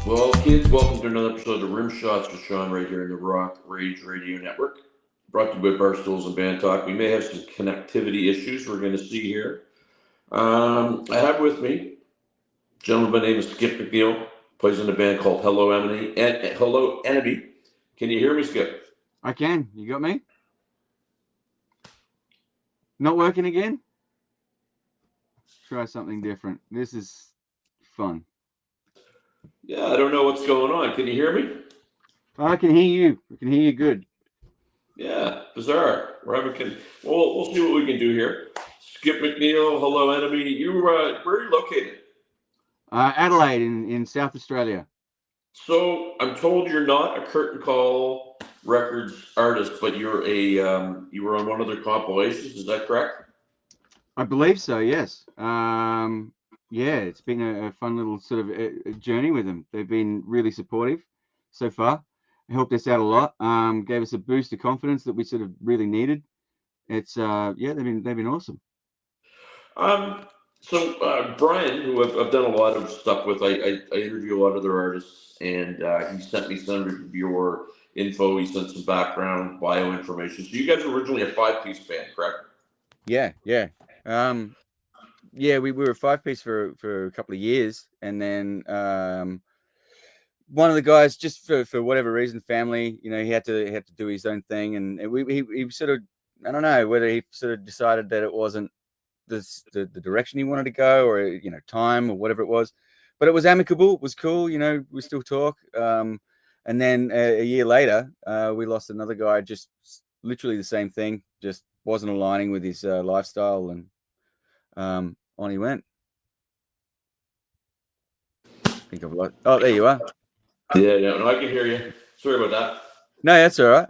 Well, kids, welcome to another episode of Rim Shots with Sean right here in the Rock Rage Radio Network. Brought to you by Barstools and Bandtalk. We may have some connectivity issues we're going to see here. I have with me a gentleman by the name of Skip McNeil, plays in a band called Hello Enemy. Hello Enemy. Can you hear me, Skip? I can. You got me? Not working again? Try something different. This is fun. Yeah, I don't know what's going on. Can you hear me? I can hear you. I can hear you good. Yeah, bizarre. We'll see what we can do here. Skip McNeil, Hello Enemy. Where are you located? Adelaide in South Australia. So I'm told you're not a Curtain Call Records artist, but you're you were on one of their compilations. Is that correct? I believe so, yes. Yeah, it's been a fun little sort of a journey with them. They've been really supportive so far. Helped us out a lot. Gave us a boost of confidence that we sort of really needed. It's yeah, they've been awesome. Um, so Brian, who I've done a lot of stuff with, I interview a lot of their artists, and he sent me some of your info. He sent some background, bio information. So you guys were originally a five-piece band, correct? Yeah. Yeah, we were a five-piece for a couple of years, and then one of the guys, just for whatever reason, family, he had to do his own thing, and he sort of, I don't know whether he sort of decided that it wasn't the direction he wanted to go, or time or whatever it was, but it was amicable, it was cool, we still talk. And then a year later, we lost another guy, just literally the same thing, just wasn't aligning with his lifestyle, and on he went. I think I've lost. Oh, there you are. Yeah, no, I can hear you. Sorry about that. No, that's all right.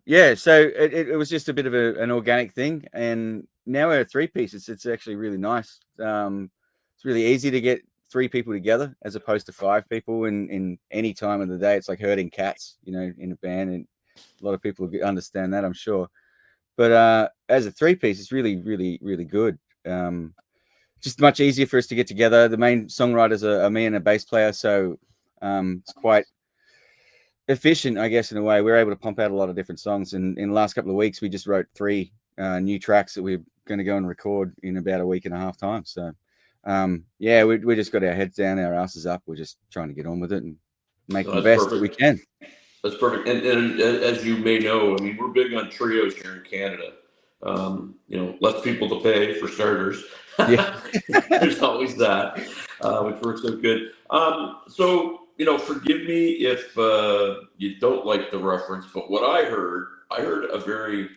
Yeah, so it was just a bit of an organic thing, and now we're a three-piece. It's actually really nice. It's really easy to get three people together as opposed to five people in any time of the day. It's like herding cats, in a band, and a lot of people understand that, I'm sure. But as a three-piece, it's really, really, really good. Just much easier for us to get together. The main songwriters are me and a bass player, so it's quite efficient, I guess, in a way. We're able to pump out a lot of different songs, and in the last couple of weeks we just wrote three new tracks that we're going to go and record in about a week and a half time. So yeah, we just got our heads down, our asses up. We're just trying to get on with it and make the best that we can. That's perfect. And as you may know, I mean, we're big on trios here in Canada. Less people to pay for starters. Yeah. There's always that, which works out good. Forgive me if you don't like the reference, but what I heard a very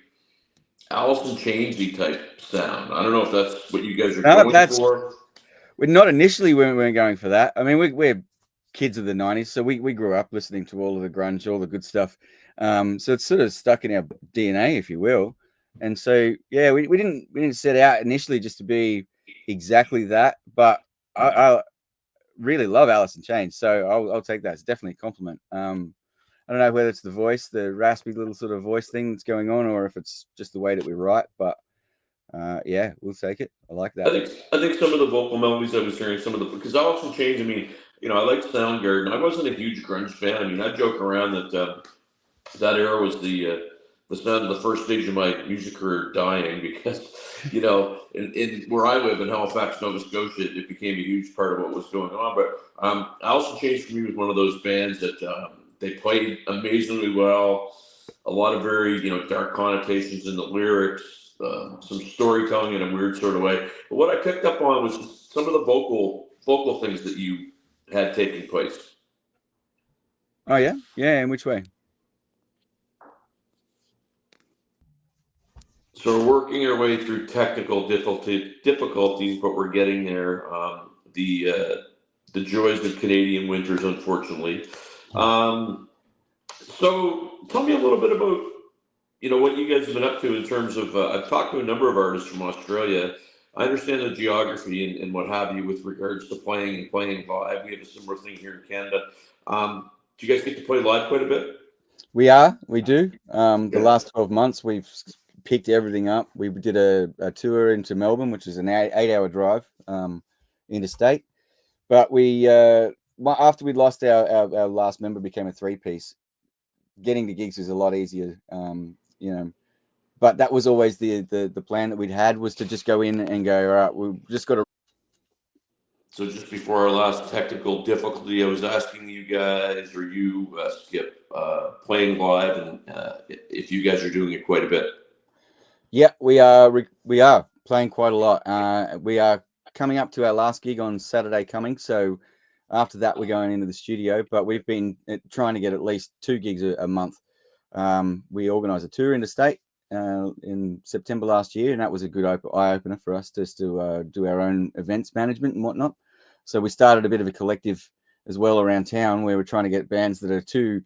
Alice in Chainsy type sound. I don't know if that's what you guys are going for. We're not initially we weren't going for that. I mean, we're kids of the 90s, so we grew up listening to all of the grunge, all the good stuff. So it's sort of stuck in our DNA, if you will. And so yeah, we didn't set out initially just to be exactly that, but I really love Alice in Chains, so I'll take that. It's definitely a compliment. I don't know whether it's the voice, the raspy little sort of voice thing that's going on, or if it's just the way that we write, but yeah, we'll take it. I like that. I think some of the vocal melodies I was hearing, because Alice in Chains, I mean, I like Soundgarden. I wasn't a huge grunge fan. I mean, I joke around that that era was the sound of the first stage of my music career dying because, in where I live in Halifax, Nova Scotia, it became a huge part of what was going on. But Alice in Chains for me was one of those bands that they played amazingly well. A lot of very, dark connotations in the lyrics. Some storytelling in a weird sort of way. But what I picked up on was some of the vocal things that you had taking place. Oh yeah, yeah. In which way? So we're working our way through technical difficulties, but we're getting there. The joys of Canadian winters, unfortunately. So tell me a little bit about what you guys have been up to in terms of. I've talked to a number of artists from Australia. I understand the geography and what have you with regards to playing live. We have a similar thing here in Canada. Do you guys get to play live quite a bit? We do. The last 12 months, we've picked everything up. We did a tour into Melbourne, which is an 8-hour drive interstate. But we after we lost our last member, became a 3-piece. Getting to gigs is a lot easier, But that was always the plan that we'd had, was to just go in and go, all right, we've just got to. So just before our last technical difficulty, I was asking you guys, or you, Skip, playing live, and if you guys are doing it quite a bit. Yeah, we are playing quite a lot. We are coming up to our last gig on Saturday coming, so after that we're going into the studio. But we've been trying to get at least 2 gigs a month. We organised a tour interstate in September last year, and that was a good eye opener for us, just to do our own events management and whatnot. So we started a bit of a collective as well around town, where we're trying to get bands that are too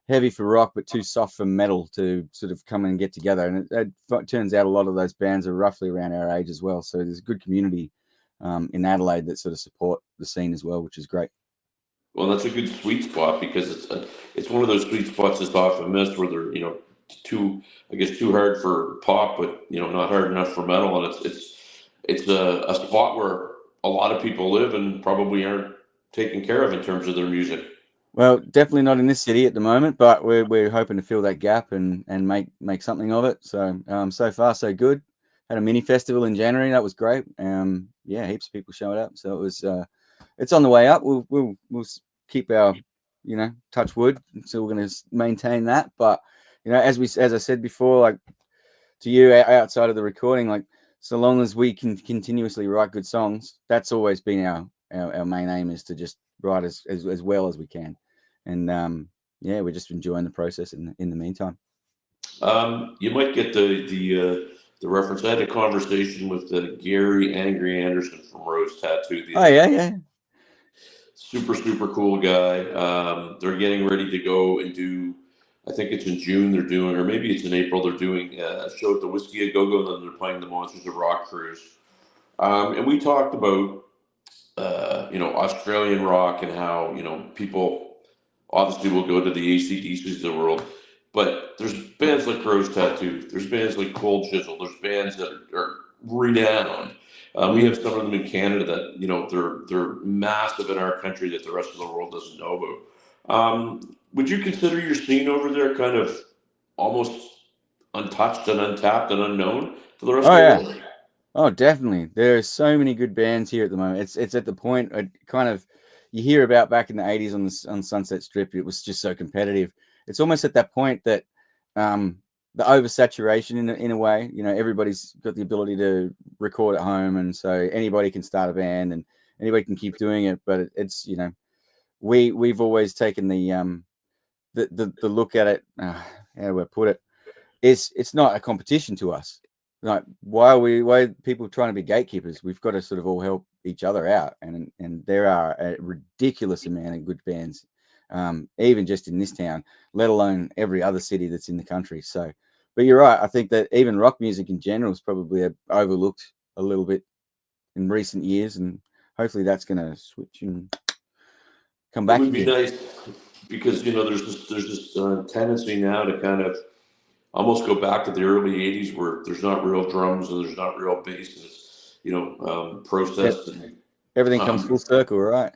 heavy for rock but too soft for metal to sort of come and get together. And it turns out a lot of those bands are roughly around our age as well. So there's a good community in Adelaide that sort of support the scene as well, which is great. Well, that's a good sweet spot, because it's one of those sweet spots that's often missed, where they're too hard for pop, but not hard enough for metal, and it's a spot where a lot of people live and probably aren't taken care of in terms of their music. Well, definitely not in this city at the moment, but we're hoping to fill that gap and make something of it. So so far so good. Had a mini festival in January, that was great. Yeah, heaps of people showed up, so it was it's on the way up. We'll keep our touch wood, so we're going to maintain that. But as I said before, like to you outside of the recording, like so long as we can continuously write good songs, that's always been our main aim, is to just write as well as we can. And yeah, we're just enjoying the process in the meantime. You might get the reference. I had a conversation with Gary Angry Anderson from Rose Tattoo. Oh yeah. Super cool guy. They're getting ready to go and do, I think it's in June they're doing, or maybe it's in April, they're doing a show at the Whiskey a Go Go, and then they're playing the Monsters of Rock cruise. And we talked about Australian rock, and how people obviously will go to the AC/DCs of the world, but there's bands like Rose Tattoo, there's bands like Cold Chisel, there's bands that are renowned. We have some of them in Canada that they're massive in our country that the rest of the world doesn't know about. Would you consider your scene over there kind of almost untouched and untapped and unknown to the rest of the world? Oh, definitely. There are so many good bands here at the moment. It's at the point kind of you hear about back in the 80s on Sunset Strip. It was just so competitive. It's almost at that point that the oversaturation in a way. Everybody's got the ability to record at home, and so anybody can start a band and anybody can keep doing it. But it's we've always taken the look at it. How do I put it? It's not a competition to us. Like, why are people trying to be gatekeepers? We've got to sort of all help each other out, and there are a ridiculous amount of good bands, even just in this town, let alone every other city that's in the country. So, but you're right. I think that even rock music in general is probably overlooked a little bit in recent years, and hopefully that's going to switch and come back It would be again. nice, because there's this tendency now to kind of almost go back to the early '80s, where there's not real drums and there's not real bass, and it's processed. Yep. And Everything comes full circle, right?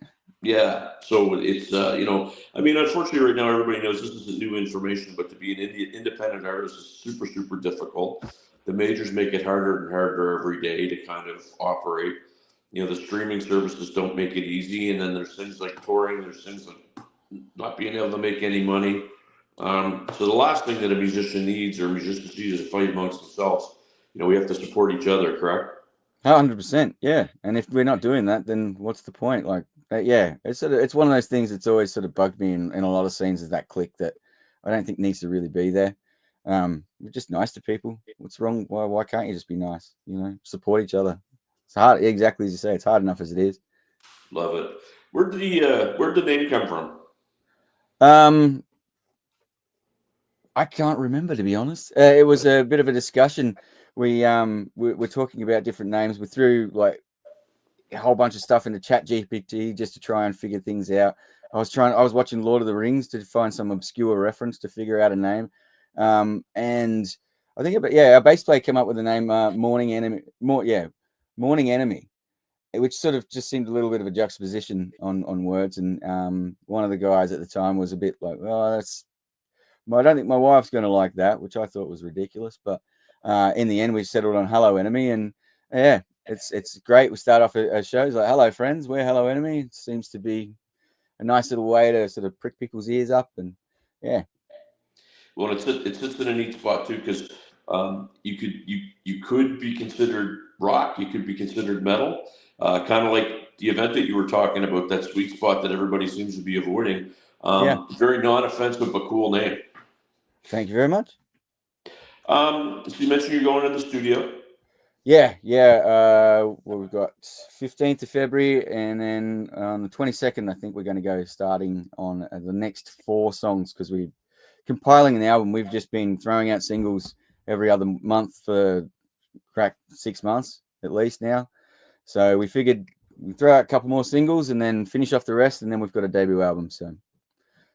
yeah, so it's I mean, unfortunately right now everybody knows this isn't new information, but to be an independent artist is super difficult. The majors make it harder and harder every day to kind of operate. The streaming services don't make it easy, and then there's things like touring, there's things like not being able to make any money. So the last thing that a musician needs, or musicians need, is to fight amongst themselves. We have to support each other, correct? 100%, yeah. And if we're not doing that, then what's the point? Like, yeah, it's one of those things that's always sort of bugged me in a lot of scenes, is that click that I don't think needs to really be there. We're just nice to people. What's wrong? Why can't you just be nice? Support each other. It's hard, exactly as you say. It's hard enough as it is. Love it. Where'd the name come from? I can't remember, to be honest. It was a bit of a discussion. We're talking about different names. We threw like a whole bunch of stuff into ChatGPT just to try and figure things out. I was watching Lord of the Rings to find some obscure reference to figure out a name. And I think our bass player came up with the name Morning Enemy. Morning Enemy. which sort of just seemed a little bit of a juxtaposition on words. And one of the guys at the time was a bit like, "Oh, I don't think my wife's going to like that," which I thought was ridiculous. But in the end, we settled on Hello Enemy, and yeah, it's great. We start off a shows like, "Hello friends, we're Hello Enemy." It seems to be a nice little way to sort of prick people's ears up, and yeah. Well, it sits in a neat spot too, because you could be considered rock, you could be considered metal, kind of like the event that you were talking about, that sweet spot that everybody seems to be avoiding. Yeah. Very non-offensive but cool name. Thank you very much. So you mentioned you're going to the studio. Yeah. Well, we've got 15th of February, and then on the 22nd, I think we're going to go starting on the next 4 songs, because we're compiling an album. We've just been throwing out singles every other month for crack 6 months at least now. So we figured we'd throw out a couple more singles and then finish off the rest, and then we've got a debut album. So,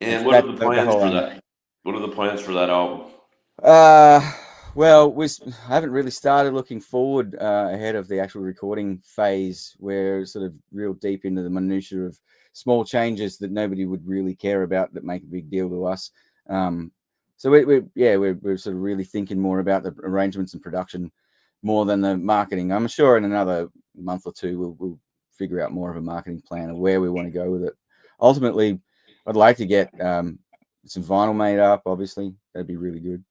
And what are the plans for that? What are the plans for that album? Well, I haven't really started looking forward ahead of the actual recording phase. We're sort of real deep into the minutiae of small changes that nobody would really care about that make a big deal to us. So we're sort of really thinking more about the arrangements and production more than the marketing. I'm sure in another month or two we'll figure out more of a marketing plan of where we want to go with it. Ultimately, I'd like to get some vinyl made up. Obviously, that'd be really good.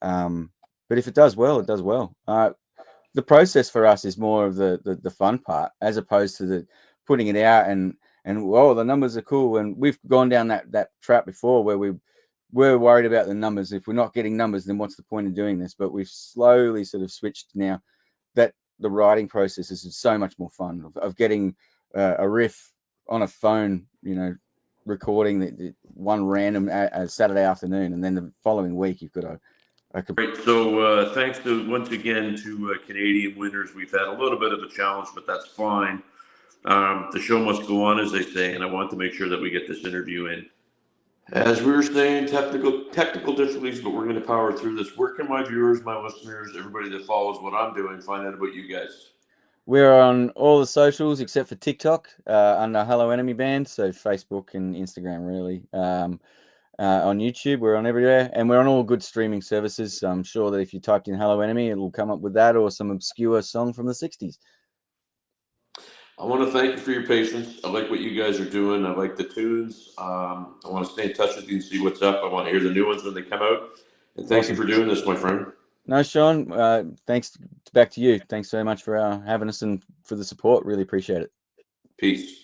But if it does well, it does well. The process for us is more of the fun part, as opposed to the putting it out and whoa, the numbers are cool. And we've gone down that trap before where we're worried about the numbers. If we're not getting numbers, then what's the point of doing this? But we've slowly sort of switched now that the writing process is so much more fun of getting a riff on a phone, recording the one random Saturday afternoon, and then the following week you've got Great. So thanks once again to Canadian winners. We've had a little bit of a challenge, but that's fine. The show must go on, as they say, and I want to make sure that we get this interview in. As we were saying, technical difficulties, but we're going to power through this. Where can my viewers, my listeners, everybody that follows what I'm doing, find out about you guys? We're on all the socials except for TikTok under Hello Enemy Band, so Facebook and Instagram, really. On YouTube, we're on everywhere, and we're on all good streaming services. So I'm sure that if you typed in Hello Enemy, it'll come up with that or some obscure song from the 60s. I want to thank you for your patience. I like what you guys are doing. I like the tunes. I want to stay in touch with you and see what's up. I want to hear the new ones when they come out. And thank you for doing this, my friend. No, Sean, thanks back to you. Thanks so much for having us and for the support. Really appreciate it. Peace.